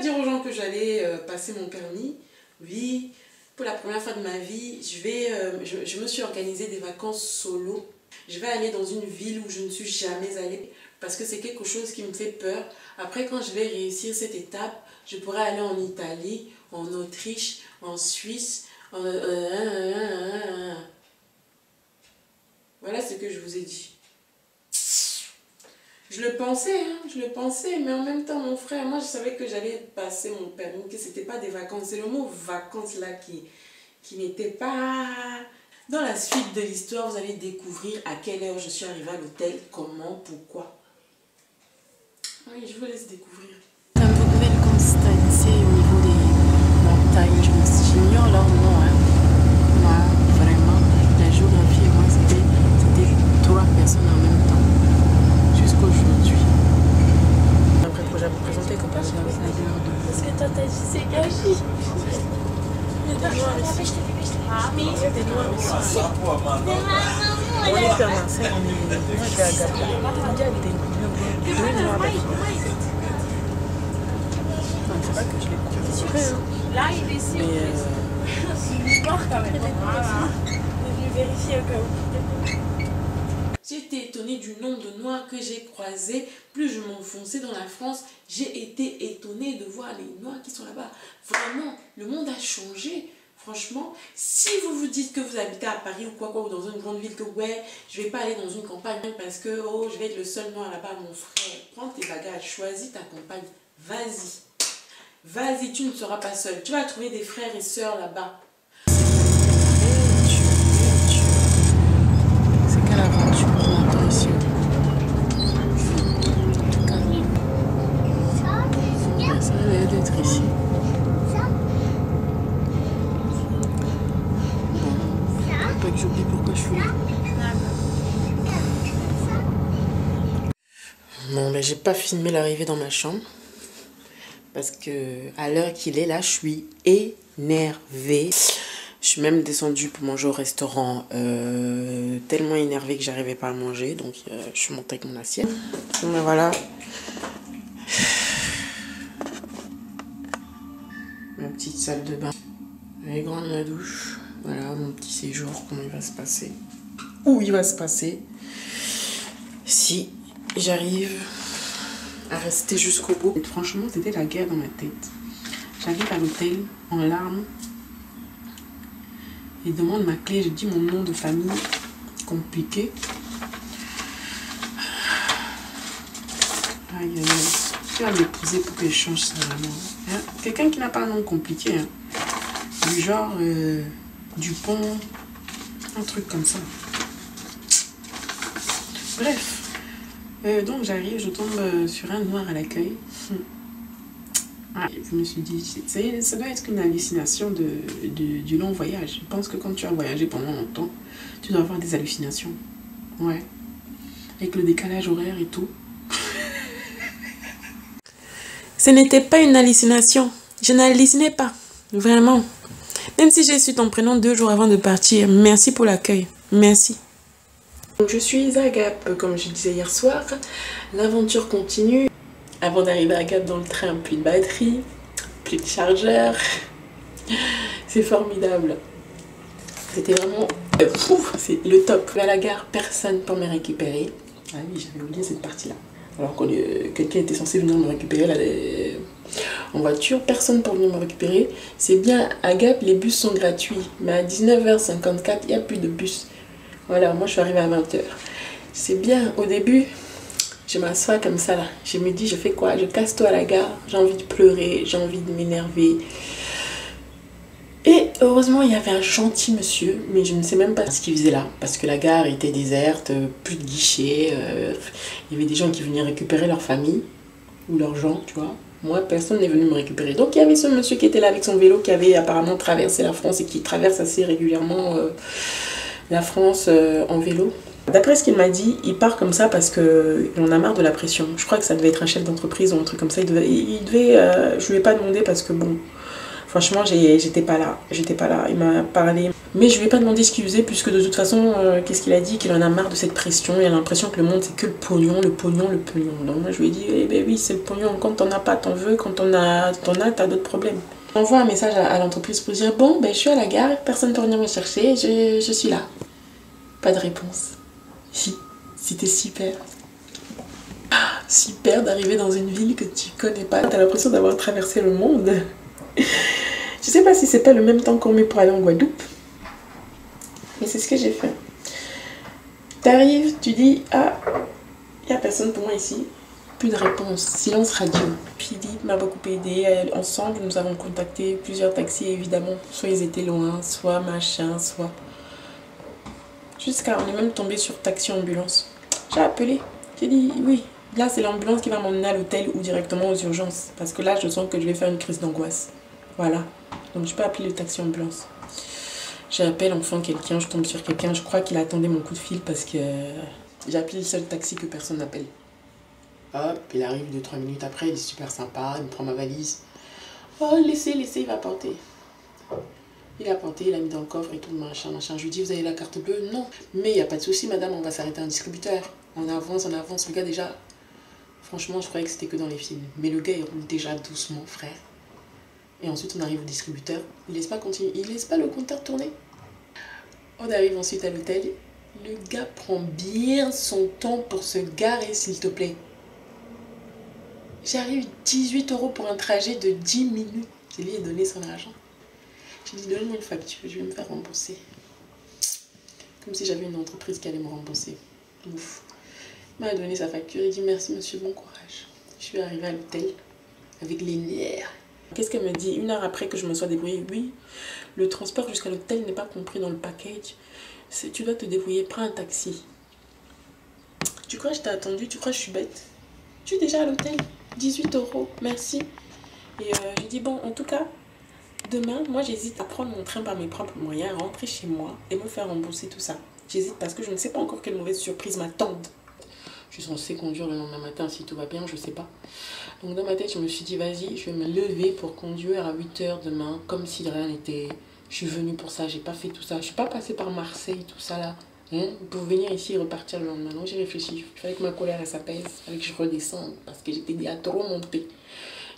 dire aux gens que j'allais passer mon permis. Oui, pour la première fois de ma vie, je me suis organisé des vacances solo. Je vais aller dans une ville où je ne suis jamais allée parce que c'est quelque chose qui me fait peur. Après, quand je vais réussir cette étape, je pourrai aller en Italie, en Autriche, en Suisse. Voilà ce que je vous ai dit. Je le pensais, mais en même temps, mon frère, moi je savais que j'allais passer mon permis, que c'était pas des vacances. C'est le mot vacances là qui n'était pas... Dans la suite de l'histoire, vous allez découvrir à quelle heure je suis arrivée à l'hôtel, comment, pourquoi. Oui, je vous laisse découvrir. Comme vous pouvez le constater au niveau des montagnes, j'ignore leur nom. Hein. Moi, vraiment, la géographie et moi, c'était 3 personnes en même temps. Jusqu'aujourd'hui. Après, projet à vous présenter comme ça. Parce que toi, t'as dit c'est gâchis. Il y a des noirs ici. Il y a des noirs ici. On est fait à Marseille, moi je vais à Gap. On dit avec des 2 noirs d'affilée. C'est pas que je l'ai compris. Là, il est ici. Il est mort quand même. Je vais vérifier au cas où. J'étais étonnée du nombre de noirs que j'ai croisés. Plus je m'enfonçais dans la France, j'ai été étonnée de voir les noirs qui sont là-bas. Vraiment, le monde a changé. Franchement, si vous vous dites que vous habitez à Paris ou quoi, ou dans une grande ville, que ouais, je vais pas aller dans une campagne parce que oh, je vais être le seul noir là-bas, mon frère, prends tes bagages, choisis ta campagne, vas-y. Vas-y, tu ne seras pas seul. Tu vas trouver des frères et sœurs là-bas. C'est quelle aventure qu'on entend ici? Ça a l'air d'être ici. Pas que j'oublie pourquoi je suis là. Bon, ben j'ai pas filmé l'arrivée dans ma chambre. Parce que à l'heure qu'il est là, je suis énervée. Je suis même descendue pour manger au restaurant. Tellement énervée que j'arrivais pas à manger. Donc je suis montée avec mon assiette. Donc ben, voilà. Ma petite salle de bain. Elle est grande la douche. Voilà mon petit séjour, comment il va se passer. Où il va se passer. Si j'arrive à rester jusqu'au bout. Et franchement, c'était la guerre dans ma tête. J'arrive à l'hôtel en larmes. Il demande ma clé. Je dis mon nom de famille. Compliqué. Aïe, aïe, aïe. Tu vas m'épouser pour que je change ça vraiment. Hein? Quelqu'un qui n'a pas un nom compliqué. Hein? Du genre Dupont. Un truc comme ça. Bref. Donc j'arrive, je tombe sur un noir à l'accueil. Ah, je me suis dit, ça doit être une hallucination du long voyage. Je pense que quand tu as voyagé pendant longtemps, tu dois avoir des hallucinations. Ouais. Avec le décalage horaire et tout. Ce n'était pas une hallucination. Je n'hallucinais pas. Vraiment. Même si j'ai su ton prénom 2 jours avant de partir. Merci pour l'accueil. Merci. Donc je suis à Gap, comme je disais hier soir. L'aventure continue. Avant d'arriver à Gap dans le train, plus de batterie, plus de chargeur. C'est formidable. C'était vraiment c'est le top. À la gare, personne pour me récupérer. Ah oui, j'avais oublié cette partie-là. Alors que quelqu'un était censé venir me récupérer là, en voiture, personne pour venir me récupérer. C'est bien, à Gap, les bus sont gratuits. Mais à 19h54, il n'y a plus de bus. Voilà, moi je suis arrivée à 20h. C'est bien, au début, je m'assois comme ça là. Je me dis, je fais quoi? Je casse tout à la gare. J'ai envie de pleurer, j'ai envie de m'énerver. Et heureusement, il y avait un gentil monsieur, mais je ne sais même pas ce qu'il faisait là. Parce que la gare était déserte, plus de guichets. Il y avait des gens qui venaient récupérer leur famille ou leurs gens, tu vois. Moi, personne n'est venu me récupérer. Donc, il y avait ce monsieur qui était là avec son vélo, qui avait apparemment traversé la France et qui traverse assez régulièrement la France en vélo. D'après ce qu'il m'a dit, il part comme ça parce qu'il en a marre de la pression. Je crois que ça devait être un chef d'entreprise ou un truc comme ça. Je lui ai pas demandé parce que bon, franchement, j'étais pas là. Il m'a parlé Mais je lui ai pas demandé ce qu'il faisait, puisque de toute façon, qu'est-ce qu'il a dit? Qu'il en a marre de cette pression. Il a l'impression que le monde, c'est que le pognon, le pognon, le pognon. Donc moi, je lui ai dit, eh ben oui, c'est le pognon. Quand t'en as pas, t'en veux. Quand t'en as, t'as d'autres problèmes. J'envoie un message à l'entreprise pour dire, bon, ben je suis à la gare, personne ne peut venir me chercher, je suis là. Pas de réponse. Si, c'était super. Super d'arriver dans une ville que tu connais pas. T'as l'impression d'avoir traversé le monde. Je sais pas si c'est pas le même temps qu'on met pour aller en Guadeloupe. Mais c'est ce que j'ai fait. T'arrives, tu dis, ah, il n'y a personne pour moi ici. Plus de réponse, silence radio. Philippe m'a beaucoup aidé. Ensemble, nous avons contacté plusieurs taxis, évidemment. Soit ils étaient loin, soit machin, soit... Jusqu'à, on est même tombé sur taxi ambulance. J'ai appelé. J'ai dit, oui, là c'est l'ambulance qui va m'emmener à l'hôtel ou directement aux urgences. Parce que là, je sens que je vais faire une crise d'angoisse. Voilà. Donc je peux appeler le taxi ambulance. J'appelle enfin quelqu'un, je tombe sur quelqu'un. Je crois qu'il attendait mon coup de fil parce que j'ai appelé le seul taxi que personne n'appelle. Hop, il arrive 2-3 minutes après, il est super sympa, il me prend ma valise. Oh, laissez, il va porter. Il a porté, il a mis dans le coffre et tout, machin. Je lui dis, vous avez la carte bleue? Non. Mais il n'y a pas de souci, madame, on va s'arrêter à un distributeur. On avance. Le gars, déjà, franchement, je croyais que c'était que dans les films. Mais le gars, il roule déjà doucement, frère. Et ensuite, on arrive au distributeur. Il laisse pas continuer, il laisse pas le compteur tourner. On arrive ensuite à l'hôtel. Le gars prend bien son temps pour se garer, s'il te plaît. J'arrive 18 € pour un trajet de 10 minutes. Je lui ai donné son argent. J'ai dit, donne-moi une facture, je vais me faire rembourser. Comme si j'avais une entreprise qui allait me rembourser. Ouf. Il m'a donné sa facture, il dit, merci monsieur, bon courage. Je suis arrivée à l'hôtel avec les nerfs. Qu'est-ce qu'elle me dit? 1 heure après que je me sois débrouillée, oui, le transport jusqu'à l'hôtel n'est pas compris dans le package. Tu dois te débrouiller, prends un taxi. Tu crois que je t'ai attendu? Tu crois que je suis bête? Tu es déjà à l'hôtel? 18 €, merci. Et j'ai dit, bon, en tout cas, demain, moi j'hésite à prendre mon train par mes propres moyens, rentrer chez moi et me faire rembourser tout ça. J'hésite parce que je ne sais pas encore quelle mauvaise surprise m'attend. Je suis censée conduire le lendemain matin si tout va bien, je sais pas. Donc dans ma tête, je me suis dit, vas-y, je vais me lever pour conduire à 8 h demain, comme si rien n'était. Je suis venue pour ça, j'ai pas fait tout ça. Je suis pas passée par Marseille, tout ça là, hein, pour venir ici et repartir le lendemain. Donc j'ai réfléchi, il fallait que ma colère elle s'apaise, il fallait que je redescende parce que j'étais déjà trop montée.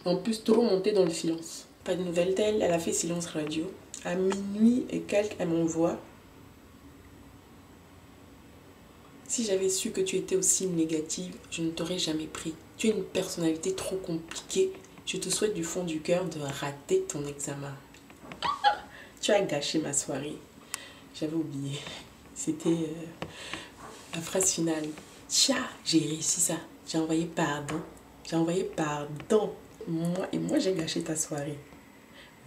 En plus, trop montée dans le silence. Pas de nouvelles d'elle, elle a fait silence radio. À minuit et quelques, elle m'envoie. Si j'avais su que tu étais aussi négative, je ne t'aurais jamais pris. Tu es une personnalité trop compliquée. Je te souhaite du fond du cœur de rater ton examen. Tu as gâché ma soirée. J'avais oublié. C'était la phrase finale. Tcha, j'ai réussi ça. J'ai envoyé pardon. J'ai envoyé pardon. Moi j'ai gâché ta soirée.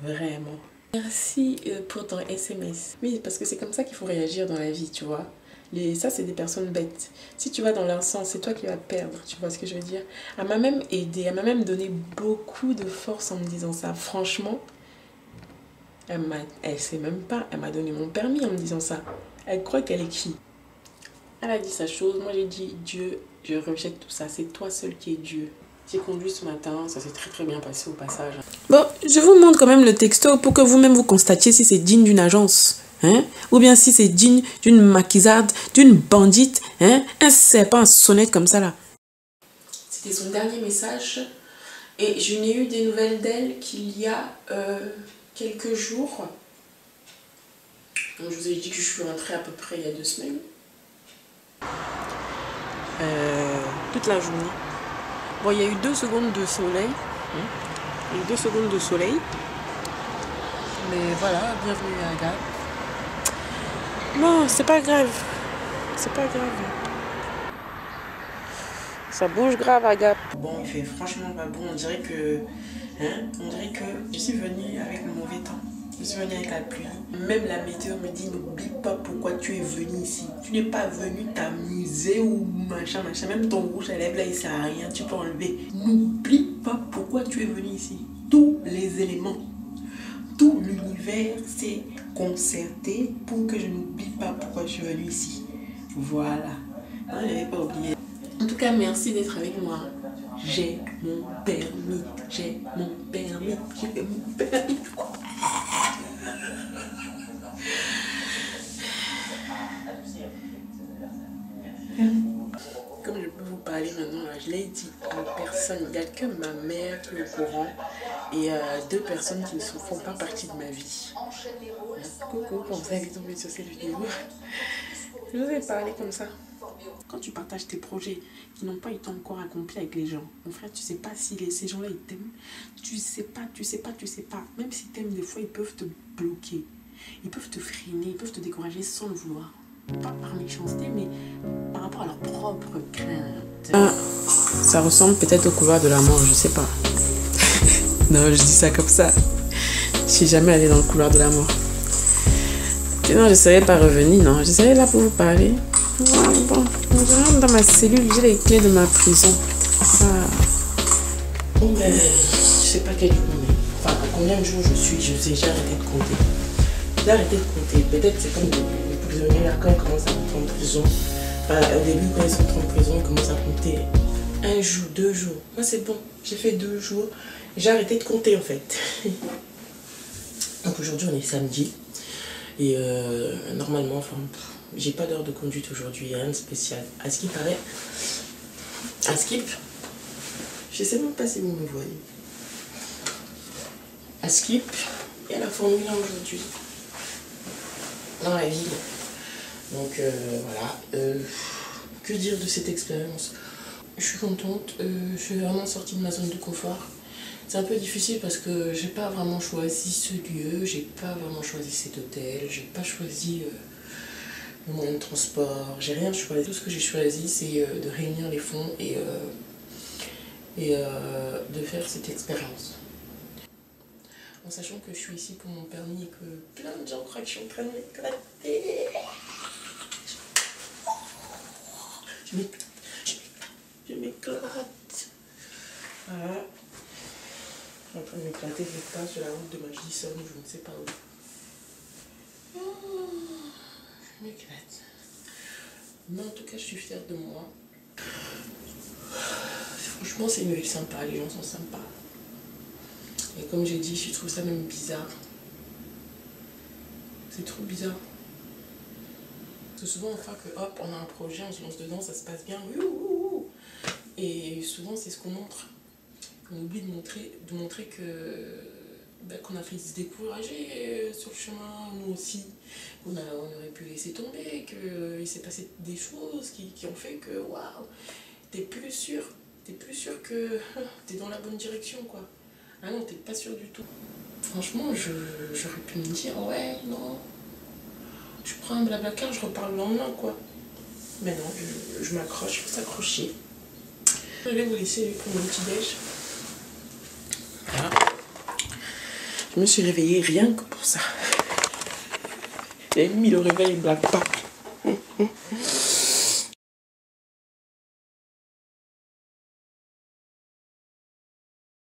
Vraiment. Merci pour ton SMS. Oui, parce que c'est comme ça qu'il faut réagir dans la vie, tu vois. Ça, c'est des personnes bêtes. Si tu vas dans leur sens, c'est toi qui vas perdre, tu vois ce que je veux dire. Elle m'a même aidé, elle m'a même donné beaucoup de force en me disant ça. Franchement, elle sait même pas, elle m'a donné mon permis en me disant ça. Elle croit qu'elle est qui? Elle a dit sa chose, moi j'ai dit Dieu, je rejette tout ça, c'est toi seul qui es Dieu. J'ai conduit ce matin, ça s'est très bien passé au passage. Bon, je vous montre quand même le texto pour que vous-même vous constatiez si c'est digne d'une agence. Hein? Ou bien si c'est digne d'une maquisarde, d'une bandite, hein? Un serpent à sonnette comme ça là. C'était son dernier message et je n'ai eu des nouvelles d'elle qu'il y a quelques jours. Donc, je vous ai dit que je suis rentrée à peu près il y a 2 semaines. Toute la journée. Bon, il y a eu 2 secondes de soleil. Il y a eu 2 secondes de soleil. Mais voilà, bienvenue à Gap. Non, c'est pas grave. C'est pas grave. Ça bouge grave à Gap. Bon, il fait franchement pas bon. On dirait que je suis venue avec le mauvais temps. Je suis venue avec la pluie. Même la météo me dit, n'oublie pas pourquoi tu es venu ici. Tu n'es pas venu t'amuser ou machin. Même ton rouge à lèvres là, il sert à rien. Tu peux enlever. N'oublie pas pourquoi tu es venu ici. Tous les éléments. Tout l'univers s'est concerté pour que je n'oublie pas pourquoi je suis venue ici. Voilà. Non, je n'avais pas oublié. En tout cas, merci d'être avec moi. J'ai mon permis. J'ai mon permis. J'ai mon permis. personne, il n'y a que ma mère qui est au courant et 2 personnes qui ne font pas partie de ma vie. Coucou, comment vous avez tombé sur cette vidéo? Je vous ai parlé comme ça. Quand tu partages tes projets qui n'ont pas été encore accomplis avec les gens, mon frère, tu sais pas si ces gens-là ils t'aiment. Tu sais pas. Même s'ils t'aiment, des fois ils peuvent te bloquer. Ils peuvent te freiner, ils peuvent te décourager sans le vouloir. Pas par méchanceté, mais par rapport à leur propre crainte. Ça ressemble peut-être au couloir de la mort, je sais pas. Non, je dis ça comme ça. Je suis jamais allée dans le couloir de la mort. Sinon, je ne serais pas revenue, non. Je serais là pour vous parler. Bon, je rentre dans ma cellule, j'ai les clés de ma prison. Bon, ben, je sais pas quel jour on est. Enfin, à combien de jours je suis, je sais, j'ai arrêté de compter. J'ai arrêté de compter. Peut-être c'est comme les prisonniers là, quand ils commencent à rentrer en prison. Enfin, au début, quand ils sont en prison, ils commencent à compter 1 jour, 2 jours. Moi, c'est bon. J'ai fait 2 jours. J'ai arrêté de compter en fait. Donc aujourd'hui, on est samedi. Et normalement, enfin, j'ai pas d'heure de conduite aujourd'hui, rien de spécial. À ce qui paraît, à Skip, je sais même pas si vous me voyez. À Skip, il y a la Formule 1 aujourd'hui, dans la ville. Donc voilà, que dire de cette expérience? Je suis contente, je suis vraiment sortie de ma zone de confort. C'est un peu difficile parce que j'ai pas vraiment choisi ce lieu, j'ai pas vraiment choisi cet hôtel, j'ai pas choisi le moyen de transport, j'ai rien choisi. Tout ce que j'ai choisi, c'est de réunir les fonds et de faire cette expérience. En sachant que je suis ici pour mon permis et que plein de gens croient que je suis en train de m'éclater. Je m'éclate. Voilà. Je suis en train de m'éclater quelque part sur la route de Madison, je ne sais pas où. Je m'éclate. Mais en tout cas, je suis fière de moi. Franchement, c'est une ville sympa, les gens sont sympas. Et comme j'ai dit, je trouve ça même bizarre. C'est trop bizarre. Parce que souvent, on croit que hop, on a un projet, on se lance dedans, ça se passe bien. Et souvent, c'est ce qu'on montre. On oublie de montrer que qu'on a failli se décourager sur le chemin, nous aussi. On aurait pu laisser tomber, qu'il s'est passé des choses qui ont fait que waouh, t'es plus sûr que t'es dans la bonne direction, quoi. Ah non, t'es pas sûr du tout. Franchement, j'aurais pu me dire, ouais, non, je prends un blablacar, je repars le lendemain, quoi. Mais non, je m'accroche, faut s'accrocher. Je vais vous laisser pour mon petit déj. Voilà. Je me suis réveillée rien que pour ça. J'ai mis le réveil Black Pack.